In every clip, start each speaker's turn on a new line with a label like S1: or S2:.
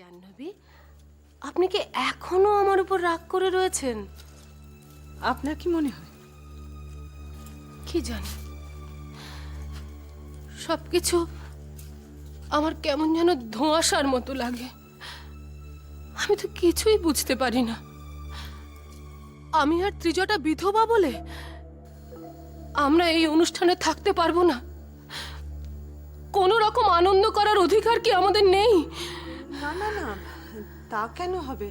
S1: জাহ্নবী, আপনি কি এখনো আমার উপর রাগ করে রয়েছেন?
S2: আপনার কি মনে হয়?
S1: কি জানি, সবকিছু আমার কেমন যেন ধোঁয়াশার মতো লাগে। আমি তো কিছুই বুঝতে পারি না। আমি আর ত্রিজটা বিধবা বলে আমরা এই অনুষ্ঠানে থাকতে পারবো না? কোনো রকম আনন্দ করার অধিকার কি আমাদের নেই?
S2: না না না, তা কেন হবে?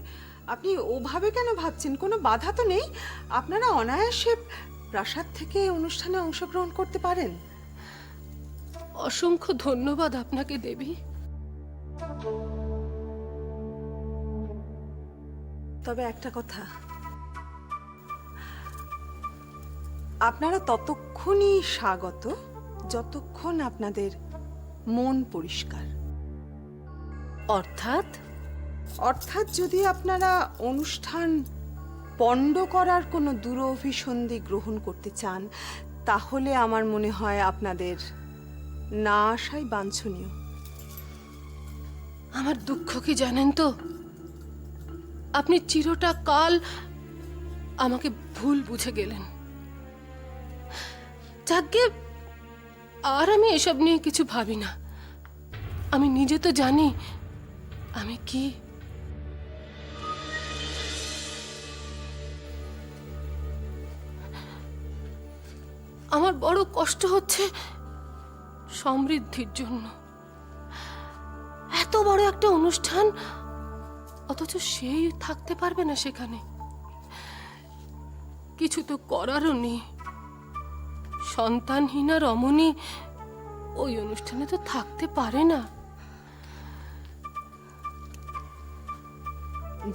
S2: আপনি ওভাবে কেন ভাবছেন? কোনো বাধা তো নেই। আপনারা অনায়াসে প্রাসাদ থেকে অনুষ্ঠানে অংশগ্রহণ করতে পারেন।
S1: অসংখ্য ধন্যবাদ আপনাকে দেবী।
S2: তবে একটা কথা, আপনারা ততক্ষণই স্বাগত যতক্ষণ আপনাদের মন পরিষ্কার।
S1: অর্থাৎ?
S2: অর্থাৎ যদি আপনারা অনুষ্ঠান পণ্ড করার কোনো দুরভিসন্ধি গ্রহণ করতে চান, তাহলে আমার মনে হয় আপনাদের না আসাই বাঞ্ছনীয়।
S1: আমার দুঃখ কি জানেন তো, আপনি চিরটা কাল আমাকে ভুল বুঝে গেলেন। যাকে আর আমি এসব নিয়ে কিছু ভাবি না। আমি নিজে তো জানি আমি কি। আমার বড় কষ্ট হচ্ছে সমৃদ্ধির জন্য। এত বড় একটা অনুষ্ঠান, অথচ সেই থাকতে পারবে না সেখানে। কিছু তো করারও নেই। সন্তানহীনা রমণী ওই অনুষ্ঠানে তো থাকতে পারে না।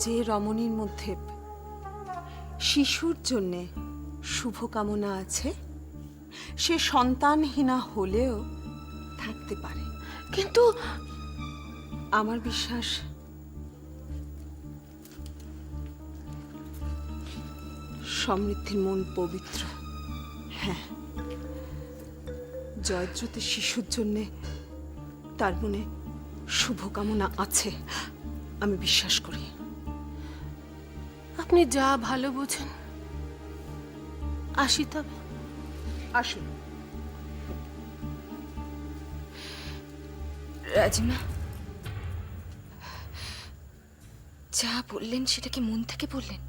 S2: যে রমণীর মধ্যে শিশুর জন্যে শুভকামনা আছে, সে সন্তানহীনা হলেও থাকতে পারে।
S1: কিন্তু
S2: আমার বিশ্বাস সমৃদ্ধির মন পবিত্র। হ্যাঁ, জয়দ্রথের শিশুর জন্যে তার মনে শুভকামনা আছে, আমি বিশ্বাস করি।
S1: আপনি যা ভালো বোঝেন। আসি তবে।
S2: আসুন।
S3: রাজিমা, যা বললেন সেটা কি মন থেকে বললেন?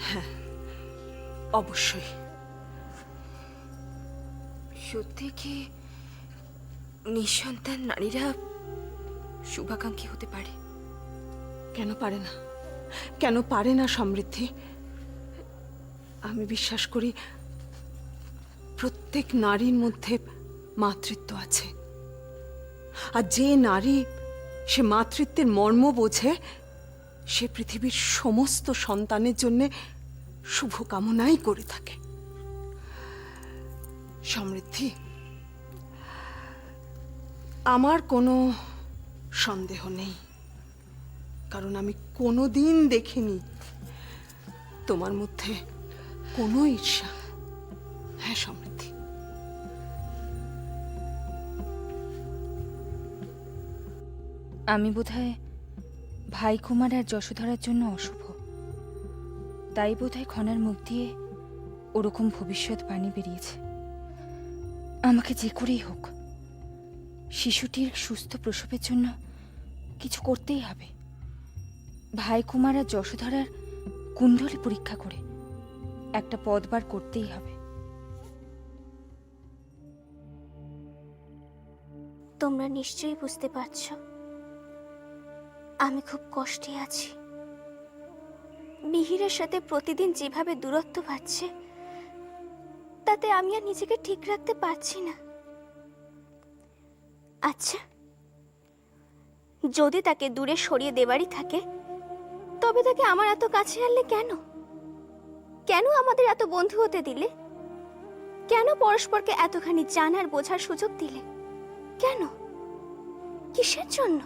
S2: হ্যাঁ, অবশ্যই।
S3: সত্যি কি নিঃসন্তান নারীরা শুভাকাঙ্ক্ষী হতে পারে?
S2: কেন পারে না? কেন পারে না সমৃদ্ধি? আমি বিশ্বাস করি প্রত্যেক নারীর মধ্যে মাতৃত্ব আছে। আর যে নারী সে মাতৃত্বের মর্ম বোঝে, সে পৃথিবীর সমস্ত সন্তানের জন্য শুভকামনাই করে থাকে। সমৃদ্ধি, আমার কোনো সন্দেহ নেই, কারণ আমি কোনোদিন দেখিনি তোমার মধ্যে কোনো ঈর্ষা। হ্যাঁ সমৃদ্ধি,
S3: আমি বোধহয় ভাই কুমার আর যশোধরার জন্য অশুভ, তাই বোধহয় খনার মুখ দিয়ে ওরকম ভবিষ্যৎবাণী বেরিয়েছে। আমাকে যে করেই হোক শিশুটির সুস্থ প্রসবের জন্য কিছু করতেই হবে। ভাই কুমার আর যশোধরার কুণ্ডলী পরীক্ষা করে একটা পদ বার করতেই হবে।
S4: তোমরা নিশ্চয়ই বুঝতে পারছ আমি খুব কষ্টে আছি। মিহিরের সাথে প্রতিদিন যেভাবে দূরত্ব বাড়ছে, তাতে আমি আর নিজেকে ঠিক রাখতে পারছি না। আচ্ছা, যদি তাকে দূরে সরিয়ে দেবারই থাকে, তবে তাকে আমার এত কাছে আনলে কেন? কেন আমাদের এত বন্ধু হতে দিলে? কেন পরস্পরকে এতখানি জানার বোঝার সুযোগ দিলে? কেন? কিসের জন্য?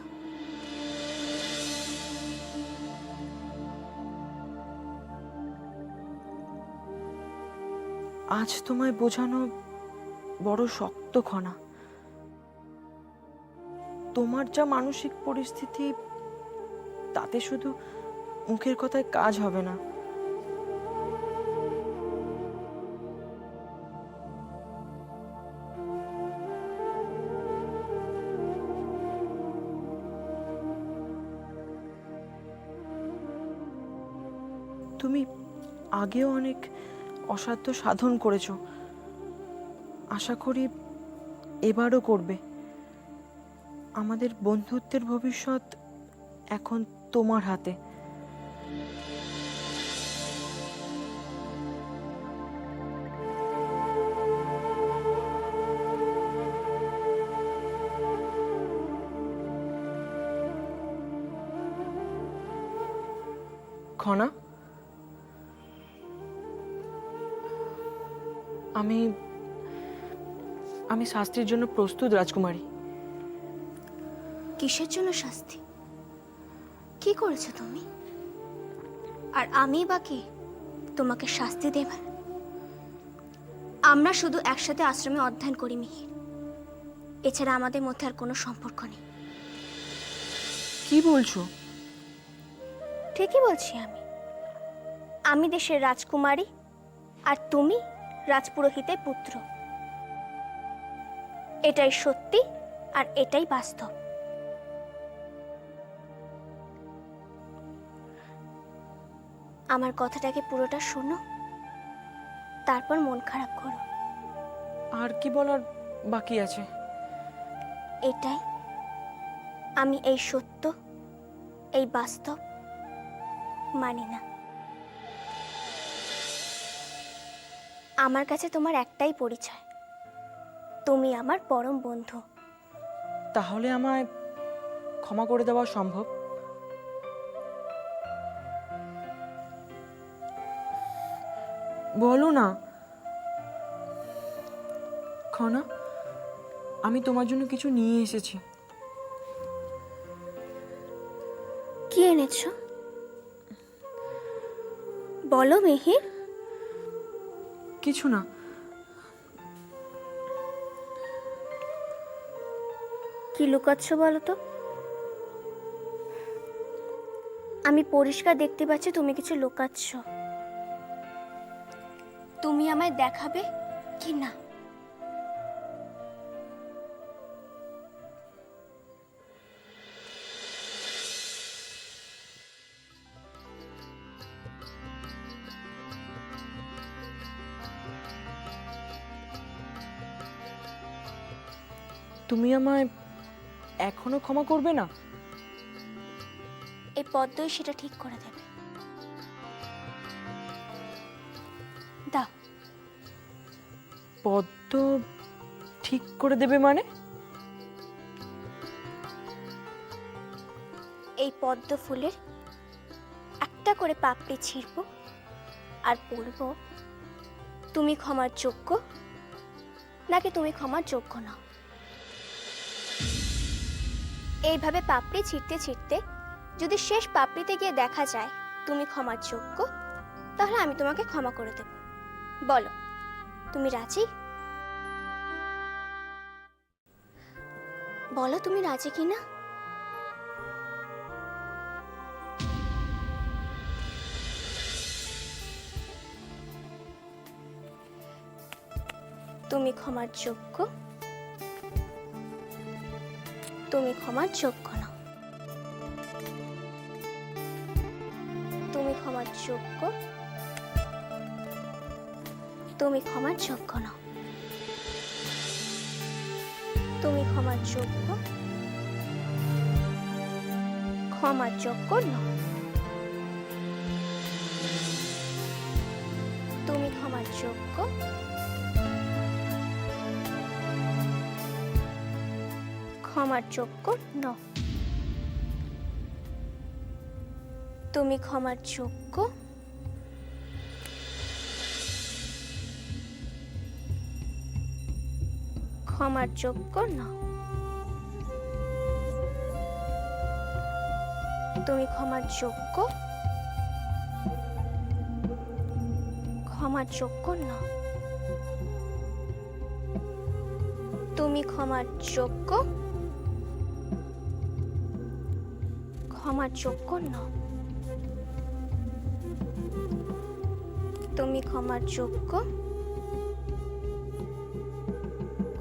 S5: আজ তোমায় বোঝানো বড় শক্ত খনা। তোমার যা মানসিক পরিস্থিতি, তাতে শুধু মুখের কথায় কাজ হবে না। তুমি আগেও অনেক অসাধ্য সাধন করেছো, আশা করি এবারও করবে। আমাদের বন্ধুত্বের ভবিষ্যৎ এখন তোমার হাতে। খনা, আমি আমি শাস্তির জন্য প্রস্তুত রাজকুমারী।
S4: কিসের জন্য শাস্তি? কি করেছো তুমি? আর আমি বা কে তোমাকে শাস্তি দেবার? আমরা শুধু একসাথে আশ্রমে অধ্যয়ন করি মিহির, এছাড়া আমাদের মধ্যে আর কোনো সম্পর্ক নেই।
S5: কি বলছো?
S4: ঠিকই বলছি। আমি দেশের রাজকুমারী, আর তুমি রাজপুরোহিতের পুত্র। এটাই সত্যি, আর এটাই বাস্তব। আমার কথাটাকে পুরোটা শোনো, তারপর মন খারাপ করো।
S5: আর কি বলার বাকি আছে?
S4: এটাই, আমি এই সত্য, এই বাস্তব মানি না। আমার কাছে তোমার একটাই পরিচয়, তুমি আমার পরম বন্ধু।
S5: তাহলে আমায় ক্ষমা করে দেওয়া সম্ভব? বলো না খনা, আমি তোমার জন্য কিছু নিয়ে এসেছি।
S4: কি এনেছো বলো মিহির।
S5: কিছু না।
S4: কি লুকাচ্ছ বলো তো? আমি পরিষ্কার দেখতে পাচ্ছি তুমি কিছু লুকাচ্ছ। তুমি আমায় দেখাবে কি না?
S5: তুমি আমায় এখনো ক্ষমা করবে না?
S4: এই পদ্মই সেটা ঠিক করে দেবে। দাও।
S5: পদ্ম ঠিক করে দেবে মানে?
S4: এই পদ্ম ফুলের একটা করে পাপড়ি ছিঁড়ব আর বলব, তুমি ক্ষমার যোগ্য নাকি তুমি ক্ষমার যোগ্য না। এইভাবে পাপড়ি ছিঁড়তে ছিঁড়তে যদি শেষ পাপড়িতে গিয়ে দেখা যায় তুমি ক্ষমার যোগ্য, তাহলে আমি তোমাকে ক্ষমা করে দেব। বলো, তুমি রাজি? বলো তুমি রাজি কিনা? তুমি ক্ষমার যোগ্য, তুমি ক্ষমার যোগ্য না। তুমি ক্ষমার যোগ্য, তুমি ক্ষমার যোগ্য না। তুমি ক্ষমার যোগ্য, ক্ষমার যোগ্য নও। তুমি ক্ষমার যোগ্য, ক্ষমার যোগ্য নও। তুমি ক্ষমার যোগ্য, ক্ষমার যোগ্য নও। তুমি ক্ষমার যোগ্য, ক্ষমার যোগ্য নও। তুমি ক্ষমার যোগ্য, ক্ষমার যোগ্য নও। তুমি ক্ষমার যোগ্য,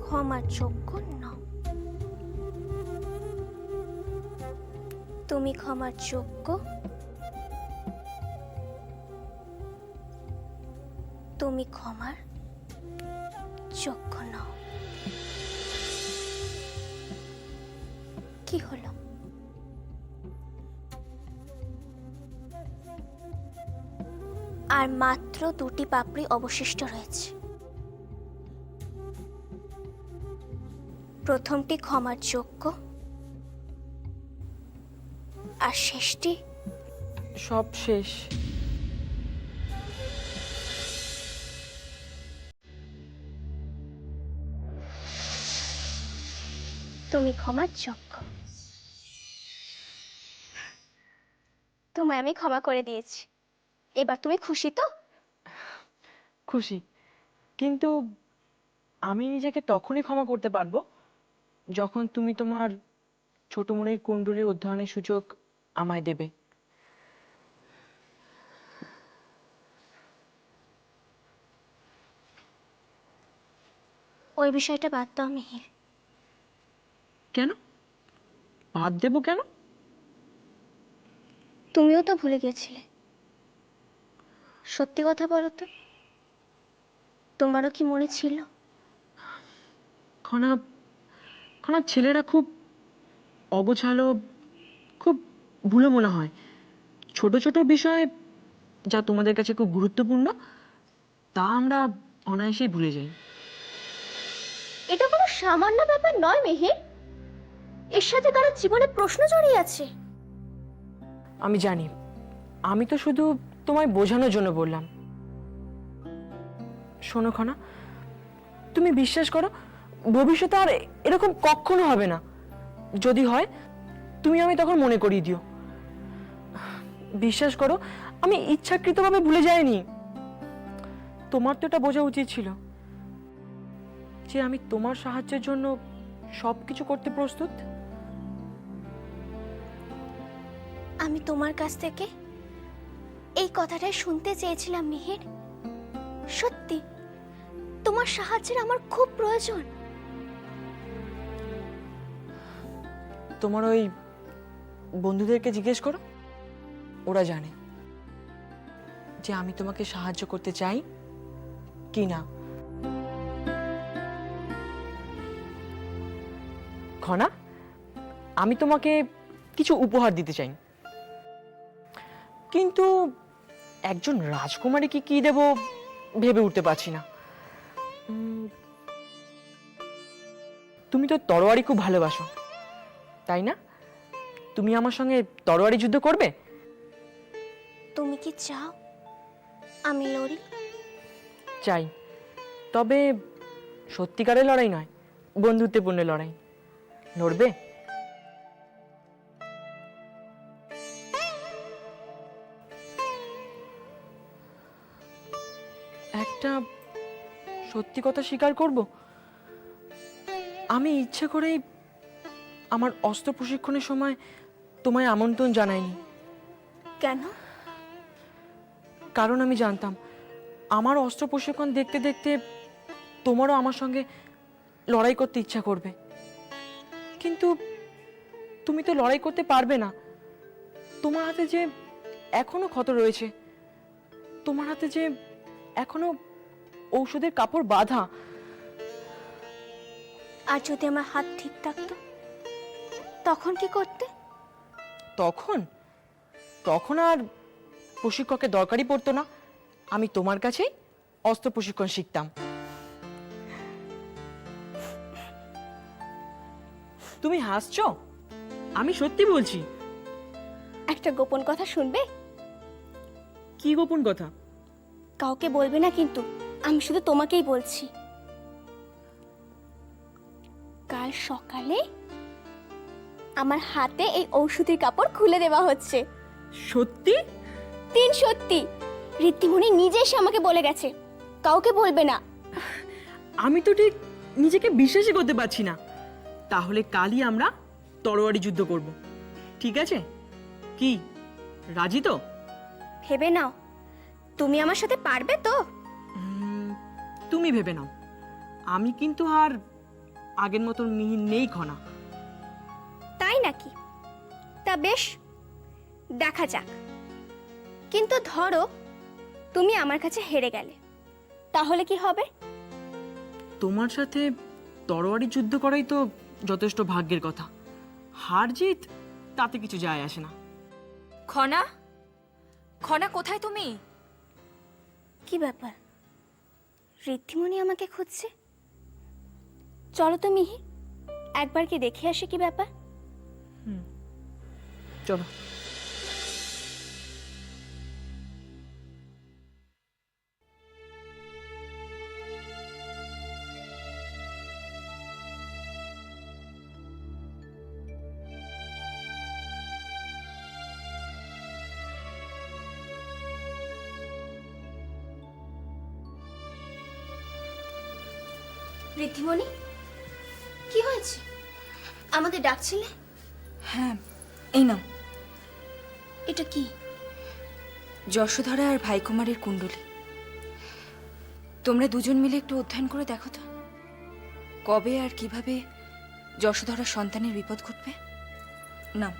S4: ক্ষমার যোগ্য নও। তুমি ক্ষমার যোগ্য, তুমি ক্ষমার যোগ্য নও। কি হলো? আর মাত্র 2টি পাপড়ি অবশিষ্ট রয়েছে। প্রথমটি ক্ষমার যোগ্য, আর শেষটি
S5: সব শেষ।
S4: তুমি ক্ষমার যোগ্য। তোমায় আমি ক্ষমা করে দিয়েছি, এবার তুমি খুশি তো?
S5: খুশি, কিন্তু আমি নিজেকে তখনই ক্ষমা করতে পারবো যখন তুমি তোমার ছোট মনের কুণ্ডলীর অধ্যয়নের সুযোগ আমায় দেবে।
S4: ওই বিষয়টা বাদ দাও মিহির।
S5: কেন বাদ দেবো কেন?
S4: তুমিও তো ভুলে গেছিলে। সত্যি কথা বলো তো, তোমারও কি মনে ছিল?
S5: খনা খনা ছেলেরা খুব অগোছালো, খুব ভুলো মনে হয়। ছোট ছোট বিষয় যা তোমাদের কাছে খুব গুরুত্বপূর্ণ তা আমরা অনায়াসেই ভুলে যাই।
S4: এটা কোনো সামান্য ব্যাপার নয় মিহির, এর সাথে কারো জীবনে প্রশ্ন জড়িয়ে আছে।
S5: আমি জানি, আমি তো শুধু তোমায় বোঝানোর জন্য বললাম। শোনো খনা, তুমি বিশ্বাস করো ভবিষ্যতে আর এরকম কখনো হবে না। যদি হয় তুমি আমি তখন মনে করিয়ে দিও। বিশ্বাস করো আমি ইচ্ছাকৃতভাবে ভুলে যাইনি। তোমার তো এটা বোঝা উচিত ছিল যে আমি তোমার সাহায্যের জন্য সবকিছু করতে প্রস্তুত।
S4: আমি তোমার কাছ থেকে এই কথাটাই শুনতে চেয়েছিলাম মিহির। সত্যি তোমার সাহায্যের আমার খুব প্রয়োজন।
S5: তোমার ওই বন্ধুদেরকে জিজ্ঞেস করো, ওরা জানে যে আমি তোমাকে সাহায্য করতে চাই কি না। খনা, আমি তোমাকে কিছু উপহার দিতে চাই, কিন্তু একজন রাজকুমারীকে কি দেব ভেবে উঠতে পারছি না। তুমি তো তরোয়ারি খুব ভালোবাসো, তাই না? তুমি আমার সঙ্গে তরোয়ারি যুদ্ধ করবে?
S4: তুমি কি চাও আমি লড়ি?
S5: চাই, তবে সত্যিকারের লড়াই নয়, বন্ধুত্বপূর্ণ লড়াই। লড়বে? একটা সত্যি কথা স্বীকার করব, আমি ইচ্ছে করেই আমার অস্ত্র প্রশিক্ষণের সময় তোমায় আমন্ত্রণ জানাইনি।
S4: কেন?
S5: কারণ আমি জানতাম আমার অস্ত্র প্রশিক্ষণ দেখতে দেখতে তোমারও আমার সঙ্গে লড়াই করতে ইচ্ছা করবে, কিন্তু তুমি তো লড়াই করতে পারবে না। তোমার হাতে যে এখনো ক্ষত রয়েছে, তোমার হাতে যে এখনো ঔষধের কাপড় বাঁধা।
S4: আর যদি আমার হাত ঠিক থাকতো তখন কি করতে?
S5: তখন তখন আর প্রশিক্ষকের দরকারই পড়তো না, আমি তোমার কাছেই অস্ত্র প্রশিক্ষণ শিখতাম। তুমি হাসছো? আমি সত্যি বলছি।
S4: একটা গোপন কথা শুনবে?
S5: কি গোপন কথা?
S4: কাউকে বলবে না কিন্তু, আমি শুধু তোমাকেই বলছি। কাল সকালে আমার হাতে এই ঔষধি কাপড় খুলে দেওয়া হচ্ছে।
S5: সত্যি?
S4: সত্যি, ঋদ্ধিমণি নিজে এসে আমাকে বলে গেছে। কাউকে বলবে না।
S5: আমি তো ঠিক নিজেকে বিশ্বাসই করতে পারছি না। তাহলে কালই আমরা তরোয়ারি যুদ্ধ করব, ঠিক আছে? কি রাজি তো?
S4: ভেবে নাও, তুমি আমার সাথে পারবে তো?
S5: তুমি ভেবে নাও, আমি কিন্তু আর আগের মতন মিহির নেই খনা।
S4: তাই নাকি? তা বেশ, দেখা যাক। কিন্তু ধরো তুমি আমার কাছে হেরে গেলে, তাহলে কি হবে?
S5: তোমার সাথে তরোয়ারি যুদ্ধ করাই তো যথেষ্ট ভাগ্যের কথা। হার জিত তাতে কিছু যায় আসে না।
S3: খনা, খনা কোথায় তুমি?
S4: কি ব্যাপার, ঋদ্ধিমণি আমাকে খুঁজছে? চলো তো মিহি, একবার কি দেখে আসি কি ব্যাপার।
S5: চলো।
S4: ঋদ্ধিমণি, কি হয়েছে? আমাদের ডাকছিলে?
S3: হ্যাঁ, এই নাও।
S4: এটা কি?
S3: যশোধরা আর ভাইকুমারের কুণ্ডলী। তোমরা দুজন মিলে একটু অধ্যয়ন করে দেখো তো, কবে আর কিভাবে যশোধরার সন্তানের বিপদ ঘটবে। নাও।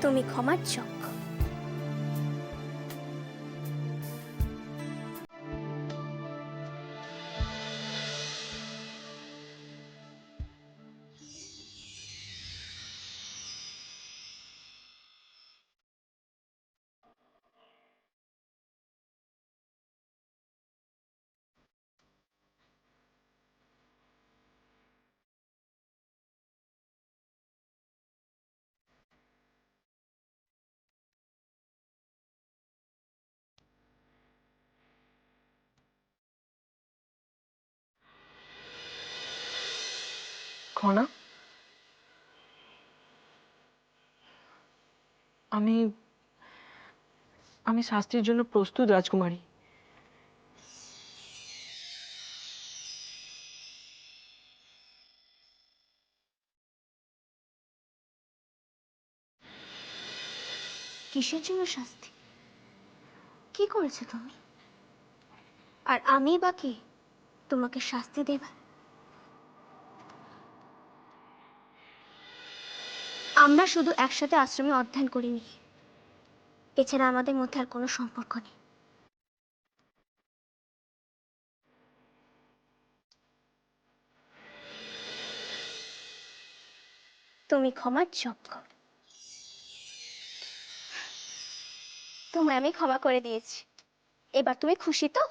S4: তুমি ক্ষমার যোগ্য।
S5: খনা, আমি আমি শাস্তির জন্য প্রস্তুত রাজকুমারী।
S4: কিসের জন্য শাস্তি? কি করেছো তুমি? আর আমি বা কি তোমাকে শাস্তি দেব? আমরা শুধু একসাথে আশ্রমে অধ্যয়ন করিনি, এছাড়া আমাদের মধ্যে আর কোনো সম্পর্ক নেই। তুমি ক্ষমার যোগ্য। তোমায় আমি ক্ষমা করে দিয়েছি, এবার তুমি খুশি তো?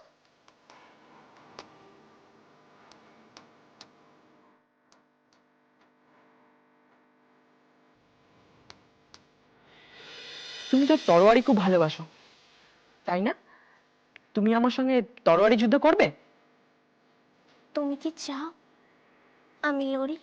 S5: তুমি তো তরোয়ারি খুব ভালোবাসো, তাই না? তুমি আমার সঙ্গে তরোয়ারি যুদ্ধ করবে?
S4: তুমি কি চাও আমি লড়ি?